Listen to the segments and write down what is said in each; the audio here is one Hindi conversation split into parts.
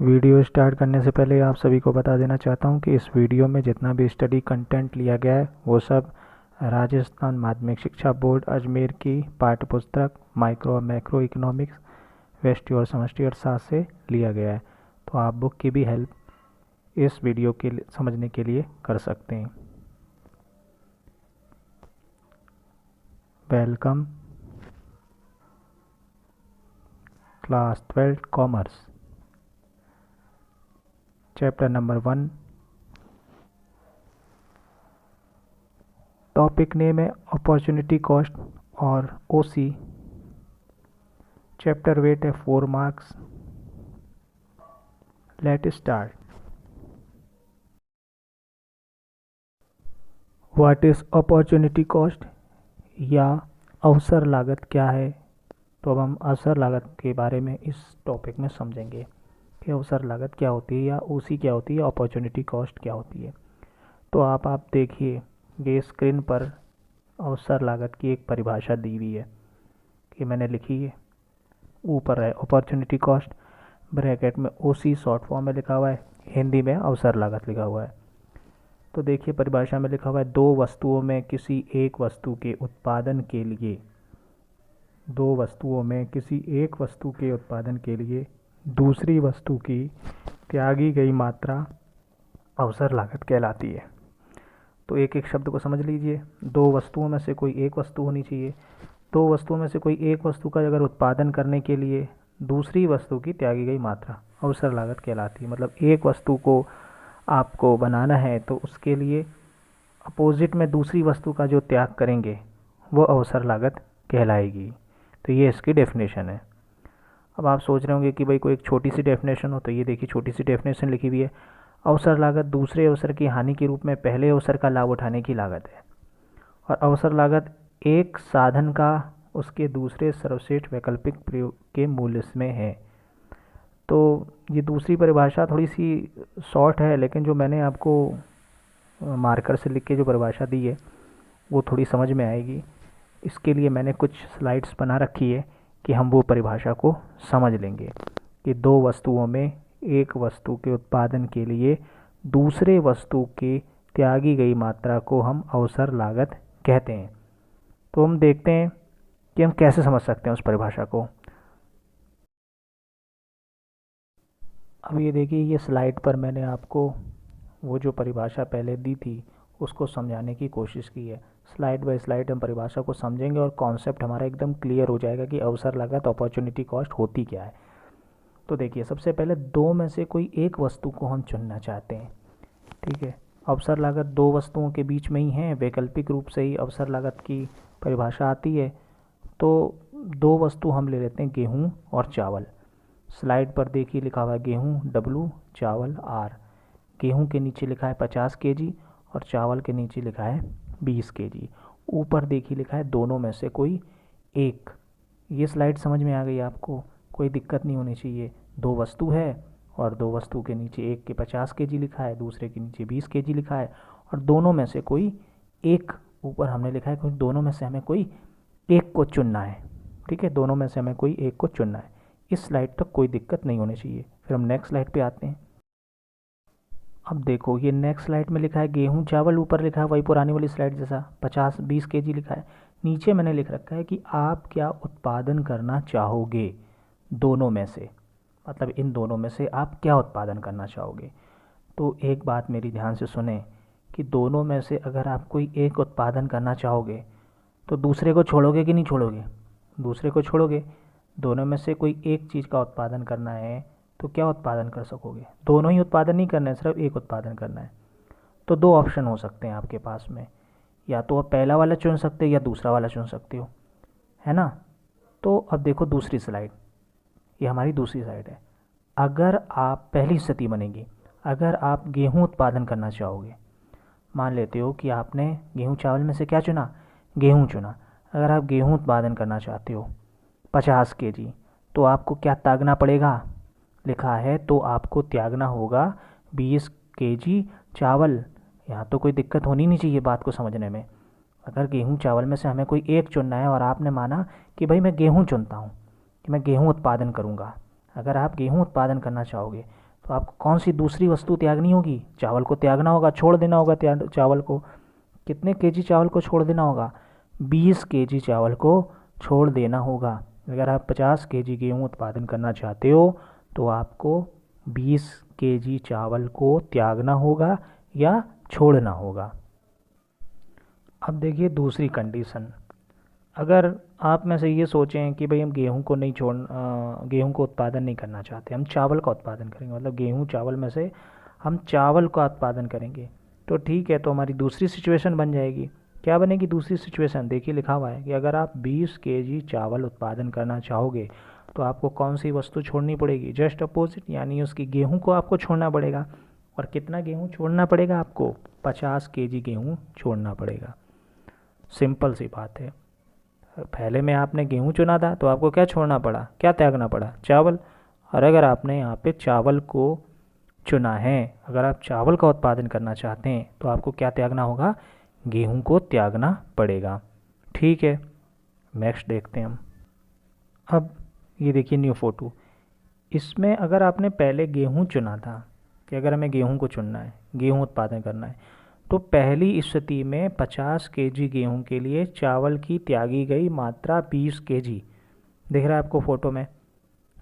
वीडियो स्टार्ट करने से पहले आप सभी को बता देना चाहता हूं कि इस वीडियो में जितना भी स्टडी कंटेंट लिया गया है वो सब राजस्थान माध्यमिक शिक्षा बोर्ड अजमेर की पाठ्य पुस्तक माइक्रो और मैक्रो इकोनॉमिक्स व्यष्टि और समष्टि अर्थशास्त्र से लिया गया है। तो आप बुक की भी हेल्प इस वीडियो के समझने के लिए कर सकते हैं। Welcome class 12 commerce chapter number 1। Topic name है अपॉर्चुनिटी कॉस्ट और ओसी। चैप्टर वेट है 4 marks. Let start. What is opportunity cost या अवसर लागत क्या है? तो अब हम अवसर लागत के बारे में इस टॉपिक में समझेंगे कि अवसर लागत क्या होती है या ओसी क्या होती है, अपॉर्चुनिटी कॉस्ट क्या होती है। तो आप देखिए ये स्क्रीन पर अवसर लागत की एक परिभाषा दी हुई है कि मैंने लिखी है। ऊपर है अपॉर्चुनिटी कॉस्ट, ब्रैकेट में ओसी शॉर्ट फॉर्म में लिखा हुआ है, हिंदी में अवसर लागत लिखा हुआ है। तो देखिए परिभाषा में लिखा हुआ है दो वस्तुओं में किसी एक वस्तु के उत्पादन के लिए दूसरी वस्तु की त्यागी गई मात्रा अवसर लागत कहलाती है। तो एक एक शब्द को समझ लीजिए। दो वस्तुओं में से कोई एक वस्तु होनी चाहिए। दो वस्तुओं में से कोई एक वस्तु का अगर उत्पादन करने के लिए दूसरी वस्तु की त्यागी गई मात्रा अवसर लागत कहलाती है। मतलब एक वस्तु को आपको बनाना है तो उसके लिए अपोजिट में दूसरी वस्तु का जो त्याग करेंगे वो अवसर लागत कहलाएगी। तो ये इसकी डेफिनेशन है। अब आप सोच रहे होंगे कि भाई कोई एक छोटी सी डेफिनेशन हो, तो ये देखिए छोटी सी डेफिनेशन लिखी हुई है। अवसर लागत दूसरे अवसर की हानि के रूप में पहले अवसर का लाभ उठाने की लागत है, और अवसर लागत एक साधन का उसके दूसरे सर्वश्रेष्ठ वैकल्पिक प्रयोग के मूल्य में है। तो ये दूसरी परिभाषा थोड़ी सी शॉर्ट है, लेकिन जो मैंने आपको मार्कर से लिख के जो परिभाषा दी है वो थोड़ी समझ में आएगी। इसके लिए मैंने कुछ स्लाइड्स बना रखी है कि हम वो परिभाषा को समझ लेंगे कि दो वस्तुओं में एक वस्तु के उत्पादन के लिए दूसरे वस्तु के त्यागी गई मात्रा को हम अवसर लागत कहते हैं। तो हम देखते हैं कि हम कैसे समझ सकते हैं उस परिभाषा को। अब ये देखिए ये स्लाइड पर मैंने आपको वो जो परिभाषा पहले दी थी उसको समझाने की कोशिश की है। स्लाइड बाय स्लाइड हम परिभाषा को समझेंगे और कॉन्सेप्ट हमारा एकदम क्लियर हो जाएगा कि अवसर लागत अपॉर्चुनिटी कॉस्ट होती क्या है। तो देखिए सबसे पहले दो में से कोई एक वस्तु को हम चुनना चाहते हैं, ठीक है। अवसर लागत दो वस्तुओं के बीच में ही है, वैकल्पिक रूप से ही अवसर लागत की परिभाषा आती है। तो दो वस्तु हम ले लेते हैं, गेहूँ और चावल। स्लाइड पर देखिए लिखा हुआ है गेहूँ W, चावल R। गेहूँ के नीचे लिखा है 50 kg और चावल के नीचे लिखा है 20 kg। ऊपर देखिए लिखा है दोनों में से कोई एक। ये स्लाइड समझ में आ गई आपको? कोई दिक्कत नहीं होनी चाहिए। दो वस्तु है और दो वस्तु के नीचे एक के 50 kg लिखा है, दूसरे के नीचे 20 kg लिखा है, और दोनों में से कोई एक ऊपर हमने लिखा है कि दोनों में से हमें कोई एक को चुनना है, ठीक है। दोनों में से हमें कोई एक को चुनना है। इस स्लाइड तक कोई दिक्कत नहीं होनी चाहिए। फिर हम नेक्स्ट स्लाइड पे आते हैं। अब देखो ये नेक्स्ट स्लाइड में लिखा है गेहूँ चावल, ऊपर लिखा है वही पुरानी वाली स्लाइड जैसा 20 kg लिखा है। नीचे मैंने लिख रखा है कि आप क्या उत्पादन करना चाहोगे दोनों में से, मतलब इन दोनों में से आप क्या उत्पादन करना चाहोगे। तो एक बात मेरी ध्यान से सुने कि दोनों में से अगर आप कोई एक उत्पादन करना चाहोगे तो दूसरे को छोड़ोगे कि नहीं छोड़ोगे? दूसरे को छोड़ोगे। दोनों में से कोई एक चीज़ का उत्पादन करना है तो क्या उत्पादन कर सकोगे? दोनों ही उत्पादन नहीं करना है, सिर्फ एक उत्पादन करना है। तो दो ऑप्शन हो सकते हैं आपके पास में, या तो आप पहला वाला चुन सकते हो या दूसरा वाला चुन सकते हो, है ना। तो अब देखो दूसरी स्लाइड, ये हमारी दूसरी साइड है। अगर आप पहली स्थिति बनेगी, अगर आप गेहूँ उत्पादन करना चाहोगे, मान लेते हो कि आपने गेहूँ चावल में से क्या चुना? गेहूँ चुना। अगर आप गेहूँ उत्पादन करना चाहते हो 50 kg, तो आपको क्या त्यागना पड़ेगा? लिखा है तो आपको त्यागना होगा 20 kg चावल। यहाँ तो कोई दिक्कत होनी नहीं चाहिए बात को समझने में। अगर गेहूँ चावल में से हमें कोई एक चुनना है और आपने माना कि भाई मैं गेहूँ चुनता हूँ कि मैं गेहूँ उत्पादन करूँगा। अगर आप गेहूँ उत्पादन करना चाहोगे तो आपको कौन सी दूसरी वस्तु त्यागनी होगी? चावल को त्यागना होगा, छोड़ देना होगा चावल को। कितने केजी चावल को छोड़ देना होगा? 20 केजी चावल को छोड़ देना होगा। अगर आप 50 केजी गेहूँ उत्पादन करना चाहते हो तो आपको 20 केजी चावल को त्यागना होगा या छोड़ना होगा। अब देखिए दूसरी कंडीशन, अगर आप में से ये सोचें कि भाई हम गेहूं को नहीं गेहूं को उत्पादन नहीं करना चाहते, हम चावल का उत्पादन करेंगे, मतलब गेहूं चावल में से हम चावल का उत्पादन करेंगे, तो ठीक है, तो हमारी दूसरी सिचुएशन बन जाएगी। क्या बनेगी दूसरी सिचुएशन? देखिए लिखा हुआ है कि अगर आप 20 केजी चावल उत्पादन करना चाहोगे तो आपको कौन सी वस्तु छोड़नी पड़ेगी? जस्ट अपोजिट, यानी उसकी गेहूँ को आपको छोड़ना पड़ेगा। और कितना गेहूँ छोड़ना पड़ेगा आपको? 50 केजी गेहूँ छोड़ना पड़ेगा। सिंपल सी बात है। पहले में आपने गेहूँ चुना था तो आपको क्या छोड़ना पड़ा, क्या त्यागना पड़ा? चावल। और अगर आपने यहाँ पे चावल को चुना है, अगर आप चावल का उत्पादन करना चाहते हैं तो आपको क्या त्यागना होगा? गेहूँ को त्यागना पड़ेगा। ठीक है, नेक्स्ट देखते हैं हम। अब ये देखिए न्यू फोटो, इसमें अगर आपने पहले गेहूँ चुना था कि अगर हमें गेहूँ को चुनना है, गेहूँ उत्पादन करना है, तो पहली स्थिति में 50 केजी गेहूँ के लिए चावल की त्यागी गई मात्रा 20 केजी दिख रहा है आपको फ़ोटो में।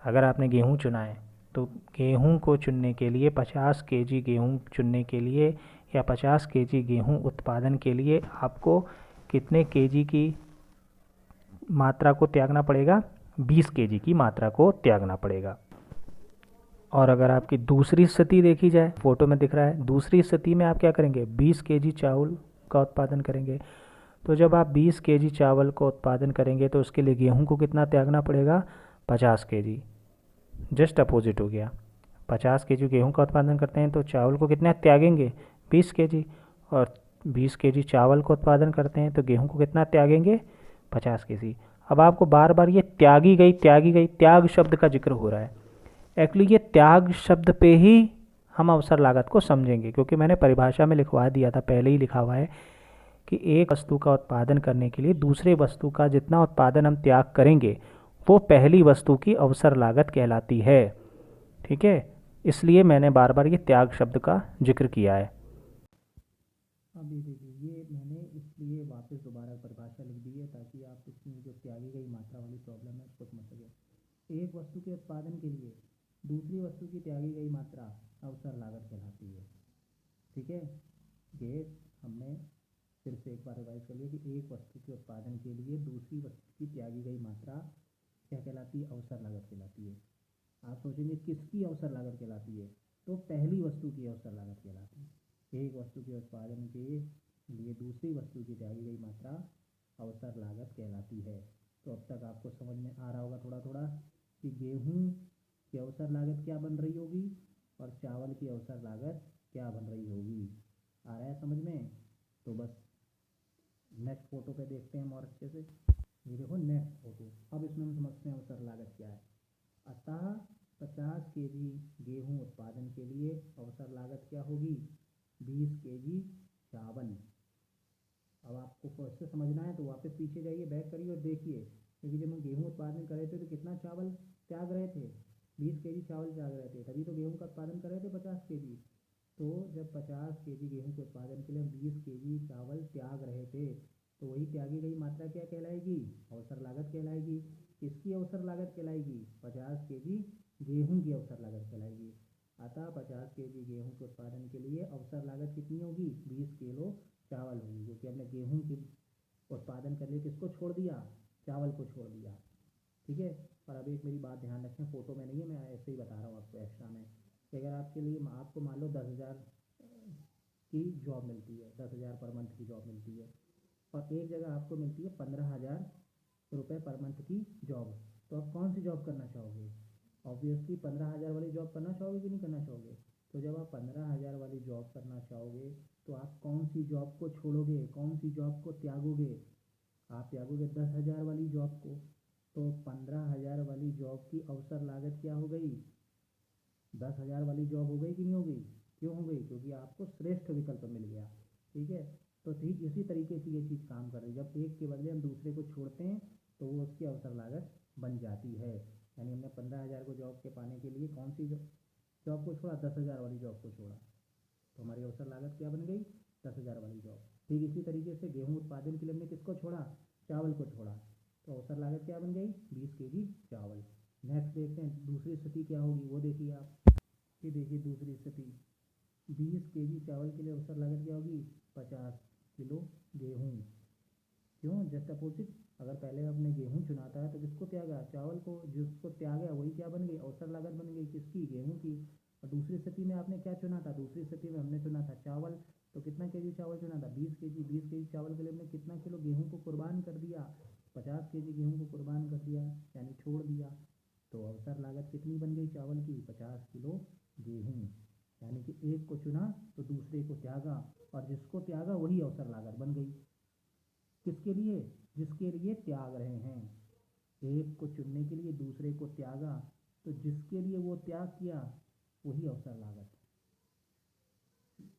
अगर आपने गेहूँ चुना है तो गेहूँ को चुनने के लिए 50 केजी गेहूँ चुनने के लिए या 50 केजी गेहूँ उत्पादन के लिए आपको कितने केजी की मात्रा को त्यागना पड़ेगा? 20 केजी की मात्रा को त्यागना पड़ेगा। और अगर आपकी दूसरी स्थिति देखी जाए, फोटो में दिख रहा है, दूसरी स्थिति में आप क्या करेंगे? 20 केजी चावल का उत्पादन करेंगे। तो जब आप 20 केजी चावल को उत्पादन करेंगे तो उसके लिए गेहूं को कितना त्यागना पड़ेगा? 50 केजी। जस्ट अपोजिट हो गया, 50 केजी गेहूं का उत्पादन करते हैं तो चावल को कितना त्यागेंगे? 20 केजी। और 20 केजी चावल को उत्पादन करते हैं तो गेहूं को कितना त्यागेंगे? 50 केजी। अब आपको बार बार ये त्यागी गई त्याग शब्द का जिक्र हो रहा है। एक्चुअली ये त्याग शब्द पे ही हम अवसर लागत को समझेंगे, क्योंकि मैंने परिभाषा में लिखवा दिया था, पहले ही लिखा हुआ है कि एक वस्तु का उत्पादन करने के लिए दूसरे वस्तु का जितना उत्पादन हम त्याग करेंगे वो पहली वस्तु की अवसर लागत कहलाती है। ठीक है, इसलिए मैंने बार बार ये त्याग शब्द का जिक्र किया है। अब ये देखिए, ये मैंने इसलिए वापस दोबारा परिभाषा लिख दी है ताकि आप इसमें जो त्यागी गई मात्रा वाली प्रॉब्लम है उसको समझ सकें। एक वस्तु के उत्पादन के लिए दूसरी वस्तु की त्यागी गई मात्रा अवसर लागत कहलाती है। ठीक है, ये हमने फिर से एक बार रिवाइज कर लिया कि एक वस्तु के उत्पादन के लिए दूसरी वस्तु की त्यागी गई मात्रा क्या कहलाती है? अवसर लागत कहलाती है। आप सोचेंगे किसकी अवसर लागत कहलाती है? तो पहली वस्तु की अवसर लागत कहलाती है। एक वस्तु के उत्पादन के लिए दूसरी वस्तु की त्यागी गई मात्रा अवसर लागत कहलाती है। तो अब तक आपको समझ में आ रहा होगा थोड़ा थोड़ा कि गेहूँ की अवसर लागत क्या बन रही होगी और चावल की अवसर लागत क्या बन रही होगी। आ रहा है समझ में? तो बस नेक्स्ट फोटो पे देखते हैं हम और अच्छे से। ये देखो नेक्स्ट फोटो, अब इसमें हम समझते हैं अवसर लागत क्या है। अतः 50 केजी गेहूँ उत्पादन के लिए अवसर लागत क्या होगी? 20 केजी चावल। अब आपको फिर से समझना है तो वापस पीछे जाइए, बैक करिए और देखिए, क्योंकि जब हम गेहूँ उत्पादन कर रहे थे तो कितना चावल त्याग रहे थे? 20 केजी चावल त्याग रहे थे, तभी तो गेहूँ का उत्पादन कर रहे थे 50 केजी। तो जब 50 केजी गेहूँ के उत्पादन के लिए हम 20 केजी चावल त्याग रहे थे तो वही त्यागी गई मात्रा क्या कहलाएगी? अवसर लागत कहलाएगी। किसकी अवसर लागत कहलाएगी? 50 केजी गेहूँ की अवसर लागत कहलाएगी। अतः 50 केजी गेहूँ के उत्पादन के लिए अवसर लागत कितनी होगी? 20 किलो चावल होगी, क्योंकि हमने गेहूँ की उत्पादन के लिए किसको छोड़ दिया? चावल को छोड़ दिया। ठीक है, और अब एक मेरी बात ध्यान रखें, फोटो में नहीं है, मैं ऐसे ही बता रहा हूँ आपको एक्स्ट्रा में, कि अगर आपके लिए आपको मान लो 10,000 की जॉब मिलती है, 10,000 पर मंथ की जॉब मिलती है, और एक जगह आपको मिलती है 15,000 रुपये पर मंथ की जॉब, तो आप कौन सी जॉब करना चाहोगे? ऑब्वियसली 15,000 वाली जॉब करना चाहोगे कि नहीं करना चाहोगे? तो जब आप 15,000 वाली जॉब करना चाहोगे तो आप कौन सी जॉब को छोड़ोगे, कौन सी जॉब को त्यागोगे? आप त्यागोगे 10,000 वाली जॉब को। तो 15,000 वाली जॉब की अवसर लागत क्या हो गई? 10,000 वाली जॉब हो गई कि नहीं हो गई? क्यों हो गई? क्योंकि आपको श्रेष्ठ विकल्प मिल गया। ठीक है, तो ठीक इसी तरीके से ये चीज़ काम कर रही है। जब एक के बदले हम दूसरे को छोड़ते हैं तो वो उसकी अवसर लागत बन जाती है। यानी हमने 15,000 को जॉब के पाने के लिए कौन सी जॉब को छोड़ा, 10,000 वाली जॉब को छोड़ा, तो हमारी अवसर लागत क्या बन गई? 10,000 वाली जॉब। ठीक इसी तरीके से गेहूँ उत्पादन के लिए हमने किसको छोड़ा? चावल को छोड़ा, तो अवसर लागत क्या बन गई? 20 केजी चावल। नेक्स्ट देखते हैं दूसरी स्थिति क्या होगी, वो देखिए आप। ये देखिए दूसरी स्थिति, 20 केजी चावल के लिए अवसर लागत क्या होगी? 50 किलो गेहूँ। क्यों? जस्ट अपोजिट, अगर पहले आपने गेहूँ चुनाता है तो किसको त्यागा? चावल को। जिसको त्यागा वही क्या बन गई? अवसर लागत बन गई। किसकी? गेहूँ की। और दूसरी स्थिति में आपने क्या चुना था? दूसरी स्थिति में हमने चुना था चावल, तो कितना केजी चावल चुना था? 20 केजी। 20 केजी चावल के लिए हमने कितना किलो गेहूँ को कुर्बान कर दिया? 50 केजी गेहूँ को कुर्बान कर दिया, यानी छोड़ दिया। तो अवसर लागत कितनी बन गई चावल की? 50 किलो गेहूँ। यानी कि एक को चुना तो दूसरे को त्यागा, और जिसको त्यागा वही अवसर लागत बन गई। किसके लिए? जिसके लिए त्याग रहे हैं। एक को चुनने के लिए दूसरे को त्यागा, तो जिसके लिए वो त्याग किया वही अवसर लागत।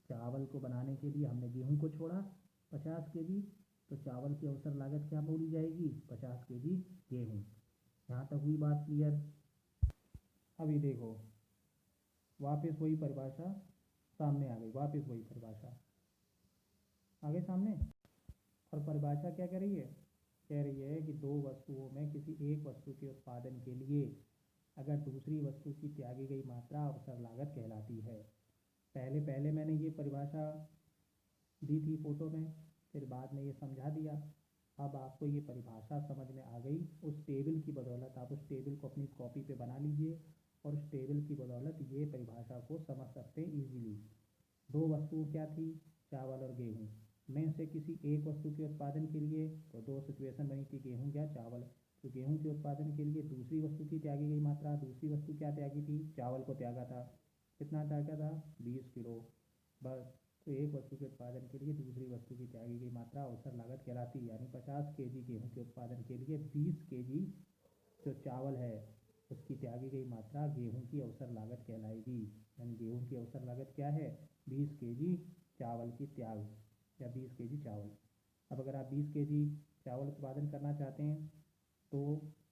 चावल को बनाने के लिए हमने गेहूं को छोड़ा 50 केजी, तो चावल की अवसर लागत क्या बोली जाएगी? 50 केजी गेहूं। यहाँ तक हुई बात क्लियर? अभी देखो वापस वही परिभाषा सामने आ गई, वापस वही परिभाषा आगे सामने। और परिभाषा क्या कह रही है? कह रही है कि दो वस्तुओं में किसी एक वस्तु के उत्पादन के लिए अगर दूसरी वस्तु की त्यागी गई मात्रा अवसर लागत कहलाती है। पहले पहले मैंने ये परिभाषा दी थी फोटो में, फिर बाद में ये समझा दिया। अब आपको ये परिभाषा समझ में आ गई, उस टेबल की बदौलत आप उस टेबल को अपनी कॉपी पे बना लीजिए, और उस टेबल की बदौलत ये परिभाषा को समझ सकते हैं ईजीली। दो वस्तुएं क्या थी? चावल और गेहूँ। में से किसी एक वस्तु के उत्पादन के लिए तो दो सिचुएशन बनी थी, गेहूँ या चावल। तो गेहूँ के उत्पादन के लिए दूसरी वस्तु की त्यागी गई मात्रा, दूसरी वस्तु क्या त्यागी थी? चावल को त्यागा था। कितना त्यागा था? 20 किलो। बस, तो एक वस्तु के उत्पादन के लिए दूसरी वस्तु की त्यागी गई मात्रा अवसर लागत कहलाती है। यानी 50 केजी गेहूँ के उत्पादन के लिए 20 केजी जो चावल है उसकी त्यागी गई मात्रा गेहूँ की अवसर लागत कहलाएगी। यानी गेहूँ की अवसर लागत क्या है? 20 केजी चावल की त्याग, या 20 केजी चावल। अब अगर आप 20 केजी चावल उत्पादन करना चाहते हैं तो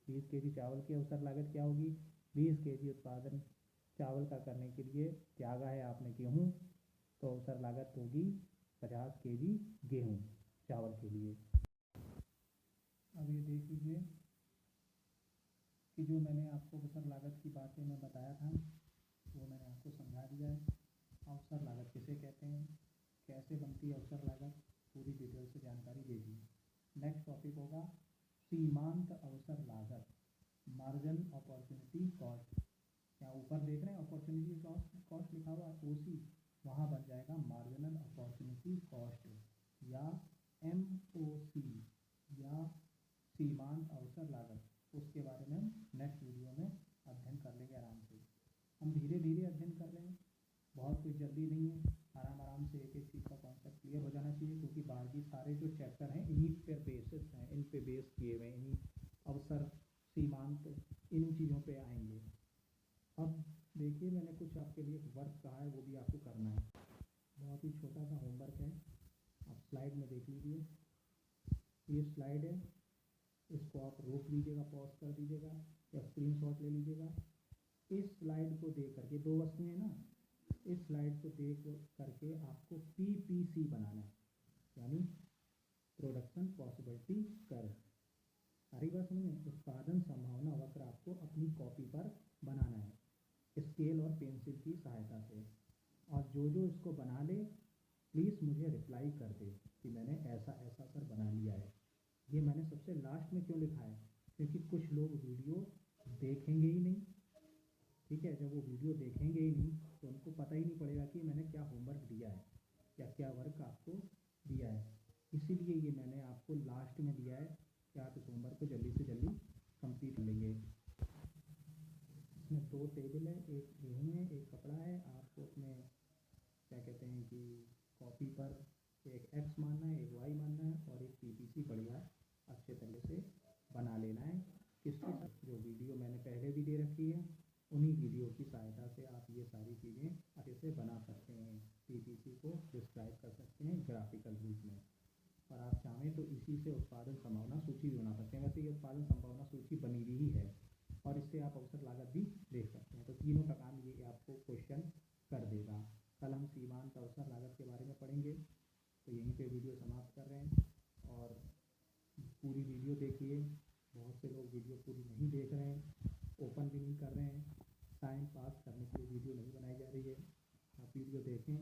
20 केजी चावल की अवसर लागत क्या होगी? 20 केजी उत्पादन चावल का करने के लिए त्यागा है आपने गेहूँ, तो अवसर लागत होगी 50 केजी गेहूँ चावल के लिए। अब ये देख लीजिए कि जो मैंने आपको अवसर लागत की बातें मैं बताया था वो मैंने आपको समझा दिया है। अवसर लागत किसे कहते हैं, कैसे बनती है अवसर लागत, पूरी डिटेल से जानकारी दे दी। नेक्स्ट टॉपिक होगा सीमांत अवसर लागत, मार्जिन अपॉर्चुनिटी कॉस्ट। यहाँ ऊपर देख रहे हैं अपॉर्चुनिटी कॉस्ट लिखा हुआ ओसी, वहाँ बन जाएगा मार्जिनल अपॉर्चुनिटी कॉस्ट, या MOC, या सीमांत अवसर लागत। उसके बारे में हम नेक्स्ट वीडियो में अध्ययन कर लेंगे आराम से। हम धीरे धीरे अध्ययन कर रहे हैं, बहुत कुछ जल्दी नहीं है, आराम आराम से एक एक चीज़ का कॉन्सेप्ट क्लियर हो जाना चाहिए, क्योंकि बाकी सारे जो चैप्टर हैं इन्हीं पर बेसिस हैं, इन पे बेस किए हुए, इन्हीं अवसर सीमांत इन चीज़ों पे आएंगे। अब देखिए मैंने कुछ आपके लिए वर्क कहा है, वो भी आपको करना है। बहुत ही छोटा सा होमवर्क है, आप स्लाइड में देख लीजिए। ये स्लाइड है, इसको आप रोक लीजिएगा, पॉज कर दीजिएगा या स्क्रीनशॉट ले लीजिएगा। इस स्लाइड को देख करके, दो वस्तुएं हैं ना, इस स्लाइड को देख करके आपको PPC बनाना है, यानी प्रोडक्शन पॉसिबिलिटी कर्व। सारी बात समझ में? उत्पादन संभावना वक्र आपको अपनी कॉपी पर बनाना है स्केल और पेंसिल की सहायता से। और जो जो इसको बना ले प्लीज़ मुझे रिप्लाई कर दे कि मैंने ऐसा ऐसा सर बना लिया है। ये मैंने सबसे लास्ट में क्यों लिखा है? क्योंकि कुछ लोग वीडियो देखेंगे ही नहीं, ठीक है? जब वो वीडियो देखेंगे ही नहीं तो उनको पता ही नहीं पड़ेगा कि मैंने क्या होमवर्क दिया है या क्या वर्क आपको दिया है। इसीलिए ये मैंने आपको लास्ट में दिया है कि आप इस होमवर्क को जल्दी से जल्दी कंप्लीट कर लेंगे। इसमें दो टेबल है, एक गेहूँ है, एक कपड़ा है। आपको अपने क्या कहते हैं कि कॉपी पर एक X मानना है, एक Y मानना है, और एक PPC बढ़िया अच्छे तरह से बना लेना है। किसके साथ? जो वीडियो मैंने पहले भी दे रखी है, उन्हीं वीडियो की सहायता से आप ये सारी चीज़ें अच्छे से बना सकते हैं, PPC को डिस्क्राइब कर सकते हैं ग्राफिकल रूप में। और आप चाहें तो इसी से उत्पादन संभावना सूची भी बना सकते हैं। वैसे ये उत्पादन संभावना सूची बनी हुई ही है, और इससे आप अवसर लागत भी देख सकते हैं। तो तीनों का काम ये आपको क्वेश्चन पूरी वीडियो देखिए। बहुत से लोग वीडियो पूरी नहीं देख रहे हैं, ओपन भी नहीं कर रहे हैं। टाइम पास करने के लिए वीडियो नहीं बनाई जा रही है। आप वीडियो देखें,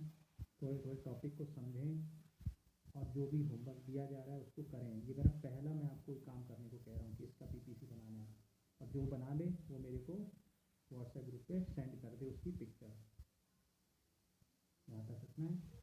थोड़े थोड़े टॉपिक को समझें और जो भी होमवर्क दिया जा रहा है उसको करें। ये मेरा पहला, मैं आपको काम करने को कह रहा हूँ कि इसका पीपीसी बनाना है, और जो बना ले वो मेरे को व्हाट्सएप ग्रुप पे सेंड कर दे उसकी पिक्चर। यहाँ तक इतना है।